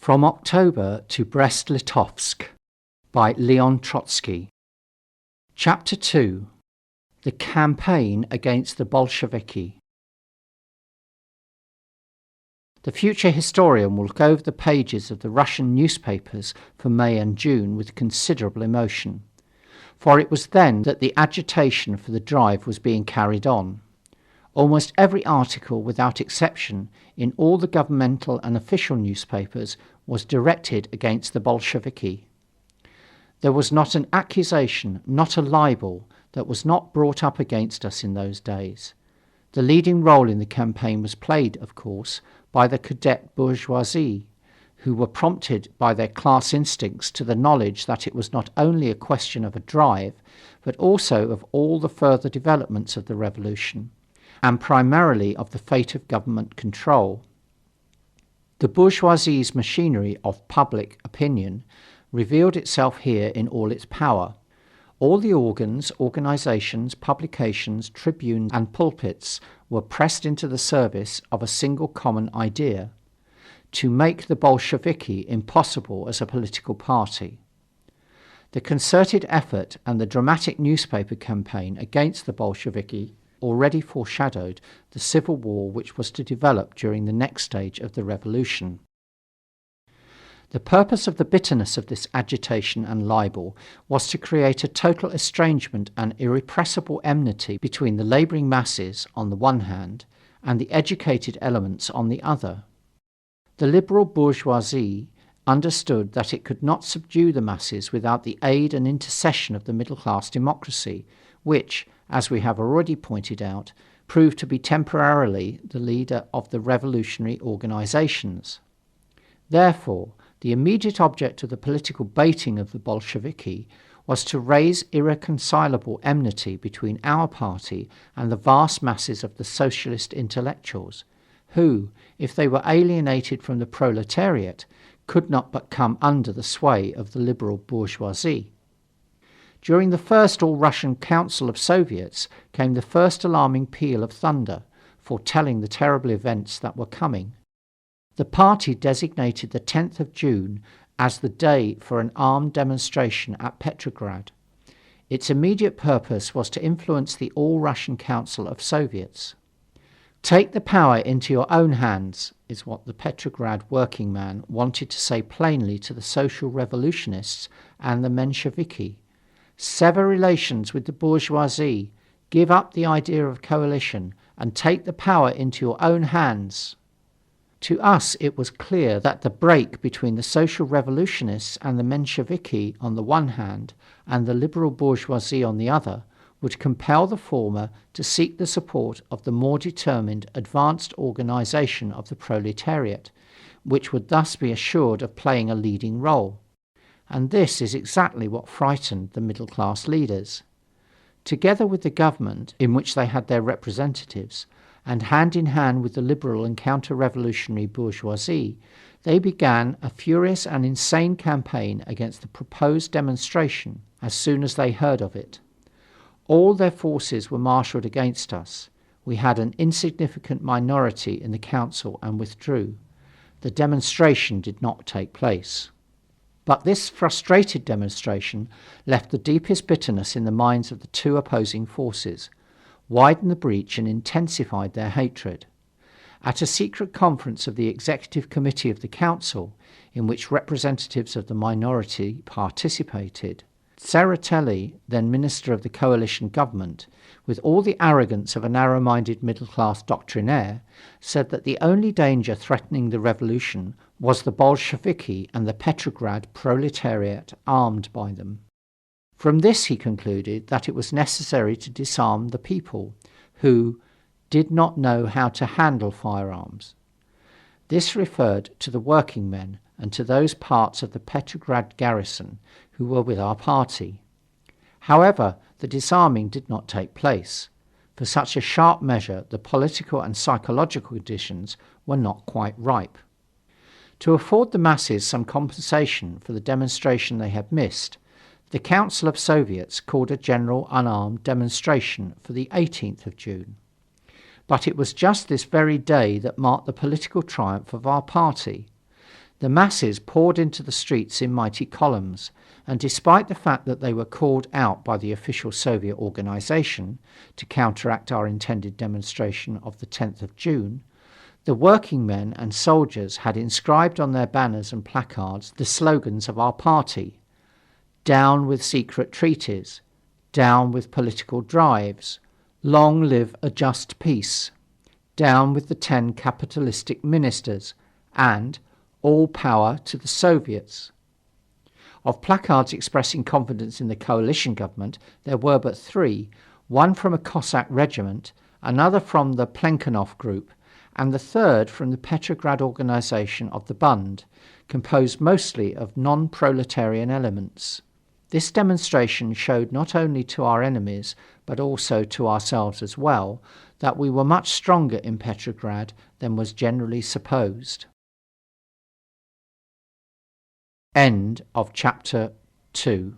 From October to Brest-Litovsk by Leon Trotsky. Chapter 2. The Campaign Against the Bolsheviki. The future historian will look over the pages of the Russian newspapers for May and June with considerable emotion, for it was then that the agitation for the drive was being carried on. Almost every article, without exception, in all the governmental and official newspapers was directed against the Bolsheviki. There was not an accusation, not a libel, that was not brought up against us in those days. The leading role in the campaign was played, of course, by the cadet bourgeoisie, who were prompted by their class instincts to the knowledge that it was not only a question of a drive, but also of all the further developments of the revolution, and primarily of the fate of government control. The bourgeoisie's machinery of public opinion revealed itself here in all its power. All the organs, organizations, publications, tribunes and pulpits were pressed into the service of a single common idea: to make the Bolsheviki impossible as a political party. The concerted effort and the dramatic newspaper campaign against the Bolsheviki already foreshadowed the civil war which was to develop during the next stage of the revolution. The purpose of the bitterness of this agitation and libel was to create a total estrangement and irrepressible enmity between the labouring masses on the one hand and the educated elements on the other. The liberal bourgeoisie understood that it could not subdue the masses without the aid and intercession of the middle-class democracy, which, as we have already pointed out, proved to be temporarily the leader of the revolutionary organizations. Therefore, the immediate object of the political baiting of the Bolsheviki was to raise irreconcilable enmity between our party and the vast masses of the socialist intellectuals, who, if they were alienated from the proletariat, could not but come under the sway of the liberal bourgeoisie. During the first All-Russian Council of Soviets came the first alarming peal of thunder, foretelling the terrible events that were coming. The party designated the 10th of June as the day for an armed demonstration at Petrograd. Its immediate purpose was to influence the All-Russian Council of Soviets. Take the power into your own hands, is what the Petrograd working man wanted to say plainly to the social revolutionists and the Mensheviki. Sever relations with the bourgeoisie, give up the idea of coalition, and take the power into your own hands. To us it was clear that the break between the social revolutionists and the Mensheviki on the one hand and the liberal bourgeoisie on the other would compel the former to seek the support of the more determined advanced organization of the proletariat, which would thus be assured of playing a leading role. And this is exactly what frightened the middle-class leaders. Together with the government, in which they had their representatives, and hand in hand with the liberal and counter-revolutionary bourgeoisie, they began a furious and insane campaign against the proposed demonstration as soon as they heard of it. All their forces were marshalled against us. We had an insignificant minority in the council and withdrew. The demonstration did not take place. But this frustrated demonstration left the deepest bitterness in the minds of the two opposing forces, widened the breach and intensified their hatred. At a secret conference of the Executive Committee of the Council, in which representatives of the minority participated, Tseretelli, then Minister of the Coalition Government, with all the arrogance of a narrow-minded middle-class doctrinaire, said that the only danger threatening the revolution was the Bolsheviki and the Petrograd proletariat armed by them. From this he concluded that it was necessary to disarm the people, who did not know how to handle firearms. This referred to the working men and to those parts of the Petrograd garrison who were with our party. However, the disarming did not take place. For such a sharp measure, the political and psychological conditions were not quite ripe. To afford the masses some compensation for the demonstration they had missed, the Council of Soviets called a general unarmed demonstration for the 18th of June. But it was just this very day that marked the political triumph of our party. The masses poured into the streets in mighty columns, and despite the fact that they were called out by the official Soviet organization to counteract our intended demonstration of the 10th of June, the working men and soldiers had inscribed on their banners and placards the slogans of our party: "Down with secret treaties," "Down with political drives," "Long live a just peace," "Down with the 10 capitalistic ministers," and "All power to the Soviets." Of placards expressing confidence in the coalition government, there were but 3, one from a Cossack regiment, another from the Plekhanov group, and the third from the Petrograd organization of the Bund, composed mostly of non-proletarian elements. This demonstration showed not only to our enemies, but also to ourselves as well, that we were much stronger in Petrograd than was generally supposed. End of chapter 2.